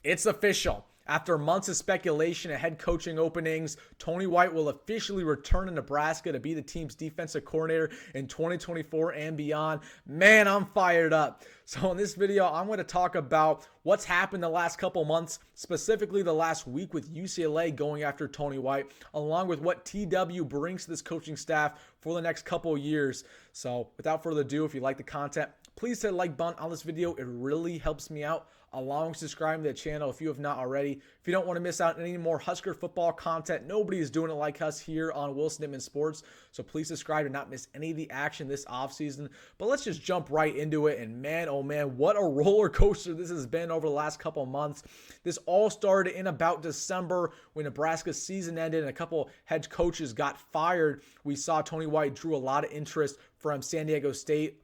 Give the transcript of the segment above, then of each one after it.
It's official. After months of speculation and head coaching openings, Tony White will officially return to Nebraska to be the team's defensive coordinator in 2024 and beyond. Man, I'm fired up. So in this video, I'm going to talk about what's happened the last couple months, specifically the last week with UCLA going after Tony White, along with what TW brings to this coaching staff for the next couple of years. So without further ado, if you like the content, please hit the like button on this video. It really helps me out, along with subscribing to the channel if you have not already. If you don't want to miss out on any more Husker football content, nobody is doing it like us here on Wilson Nittman Sports. So please subscribe to not miss any of the action this offseason. But let's just jump right into it. And man, oh man, what a roller coaster this has been over the last couple of months. This all started in about December when Nebraska's season ended and a couple head coaches got fired. We saw Tony White drew a lot of interest from San Diego State,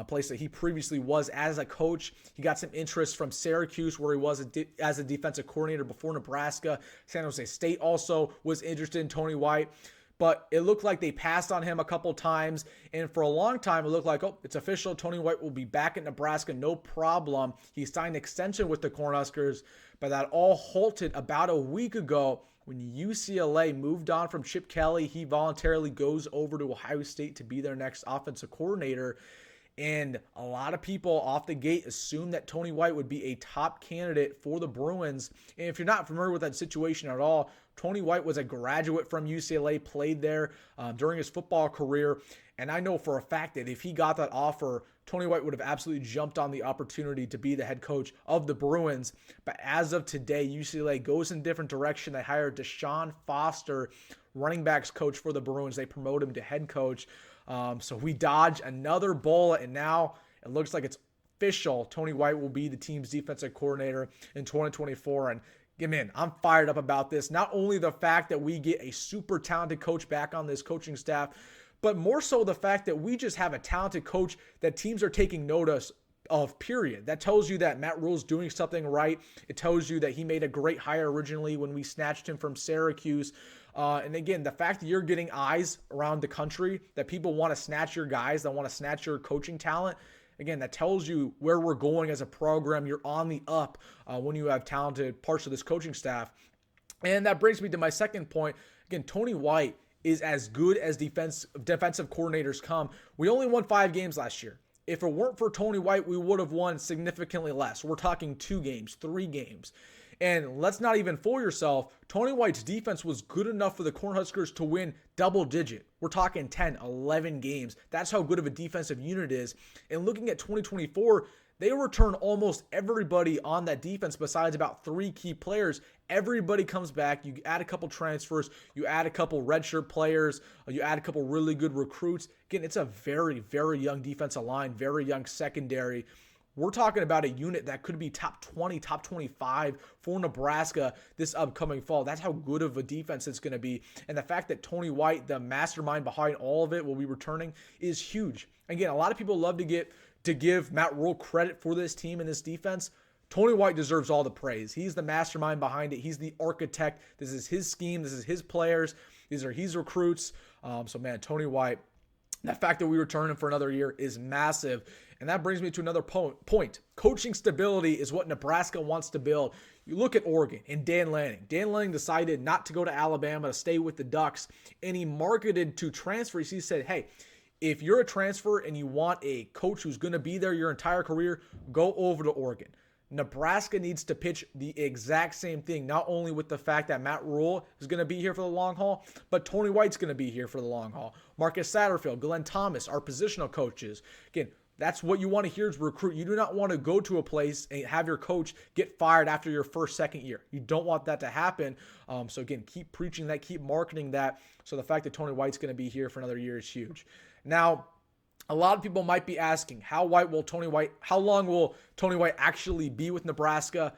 place that he previously was as a coach. He got some interest from Syracuse, where he was as a defensive coordinator before Nebraska. San Jose State also was interested in Tony White, but it looked like they passed on him a couple times. And for a long time, it looked like, oh, it's official. Tony White will be back at Nebraska, no problem. He signed an extension with the Cornhuskers, but that all halted about a week ago when UCLA moved on from Chip Kelly. He voluntarily goes over to Ohio State to be their next offensive coordinator. And a lot of people off the gate assumed that Tony White would be a top candidate for the Bruins. And if you're not familiar with that situation at all, Tony White was a graduate from UCLA, played there during his football career. And I know for a fact that if he got that offer, Tony White would have absolutely jumped on the opportunity to be the head coach of the Bruins. But as of today, UCLA goes in a different direction. They hired Deshaun Foster, running backs coach for the Bruins. They promote him to head coach. So we dodge another bullet, and now it looks like it's official. Tony White will be the team's defensive coordinator in 2024. And man, I'm fired up about this. Not only the fact that we get a super talented coach back on this coaching staff, but more so the fact that we just have a talented coach that teams are taking notice of, period. That tells you that Matt Rhule's doing something right. It tells you that he made a great hire originally when we snatched him from Syracuse. And again, the fact that you're getting eyes around the country, that people want to snatch your guys, that want to snatch your coaching talent, again, that tells you where we're going as a program. You're on the up when you have talented parts of this coaching staff. And that brings me to my second point. Again, Tony White is as good as defensive coordinators come. We only won 5 games last year. If it weren't for Tony White, we would have won significantly less. We're talking 2 games, 3 games. And let's not even fool yourself. Tony White's defense was good enough for the Cornhuskers to win double digit. We're talking 10, 11 games. That's how good of a defensive unit is. And looking at 2024, they return almost everybody on that defense besides about 3 key players. Everybody comes back. You add a couple transfers. You add a couple redshirt players. You add a couple really good recruits. Again, it's a very, very young defensive line, very young secondary. We're talking about a unit that could be top 20, top 25 for Nebraska this upcoming fall. That's how good of a defense it's going to be. And the fact that Tony White, the mastermind behind all of it, will be returning is huge. Again, a lot of people love to give Matt Rhule credit for this team and this defense. Tony White deserves all the praise. He's the mastermind behind it. He's the architect. This is his scheme. This is his players. These are his recruits. So, man, Tony White, that fact that we return him for another year is massive. And that brings me to another point. Coaching stability is what Nebraska wants to build. You look at Oregon and Dan Lanning. Dan Lanning decided not to go to Alabama, to stay with the Ducks, and he marketed to transfers. He said, hey, if you're a transfer and you want a coach who's going to be there your entire career, go over to Oregon. Nebraska needs to pitch the exact same thing, not only with the fact that Matt Rhule is going to be here for the long haul, but Tony White's going to be here for the long haul. Marcus Satterfield, Glenn Thomas, our positional coaches. Again, that's what you want to hear as a recruit. You do not want to go to a place and have your coach get fired after your second year. You don't want that to happen. So again, keep preaching that, keep marketing that. So the fact that Tony White's going to be here for another year is huge. Now, a lot of people might be asking, how long will Tony White actually be with Nebraska?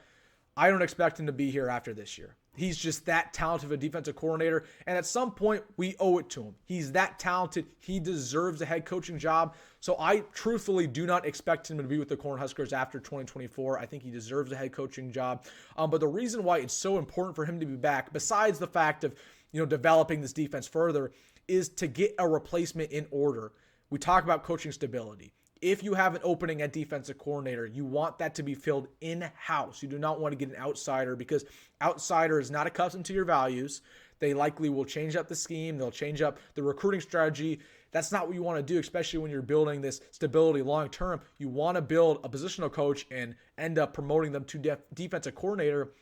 I don't expect him to be here after this year. He's just that talented of a defensive coordinator, and at some point, we owe it to him. He's that talented. He deserves a head coaching job. So I truthfully do not expect him to be with the Cornhuskers after 2024. I think he deserves a head coaching job. But the reason why it's so important for him to be back, besides the fact of developing this defense further, is to get a replacement in order. We talk about coaching stability. if you have an opening at defensive coordinator, you want that to be filled in-house. You do not want to get an outsider, because outsider is not accustomed to your values. They likely will change up the scheme. They'll change up the recruiting strategy. That's not what you want to do, especially when you're building this stability long term. You want to build a positional coach and end up promoting them to defensive coordinator.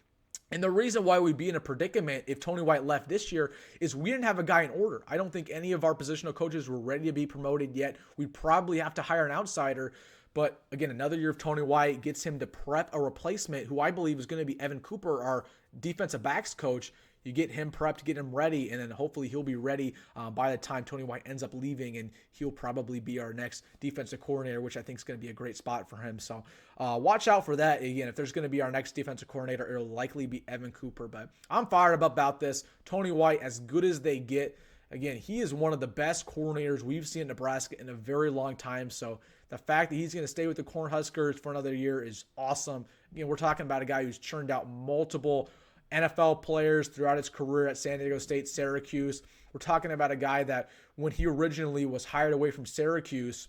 And the reason why we'd be in a predicament if Tony White left this year is we didn't have a guy in order. I don't think any of our positional coaches were ready to be promoted yet. We'd probably have to hire an outsider. But again, another year of Tony White gets him to prep a replacement who I believe is going to be Evan Cooper, our defensive backs coach. You get him prepped, get him ready, and then hopefully he'll be ready by the time Tony White ends up leaving, and he'll probably be our next defensive coordinator, which I think is going to be a great spot for him. So watch out for that. Again, if there's going to be our next defensive coordinator, it'll likely be Evan Cooper. But I'm fired up about this. Tony White, as good as they get. Again, he is one of the best coordinators we've seen in Nebraska in a very long time. So the fact that he's going to stay with the Cornhuskers for another year is awesome. Again, we're talking about a guy who's churned out multiple NFL players throughout his career at San Diego State, Syracuse. We're talking about a guy that when he originally was hired away from Syracuse,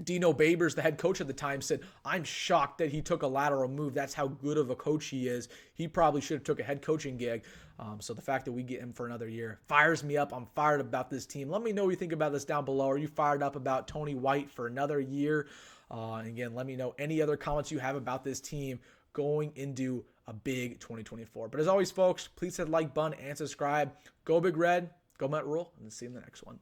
Dino Babers, the head coach at the time, said, I'm shocked that he took a lateral move. That's how good of a coach he is. He probably should have took a head coaching gig. So the fact that we get him for another year fires me up. I'm fired about this team. Let me know what you think about this down below. Are you fired up about Tony White for another year? Again, let me know any other comments you have about this team going into a big 2024. But as always, folks, please hit the like button and subscribe. Go Big Red, go Met Rule, and see you in the next one.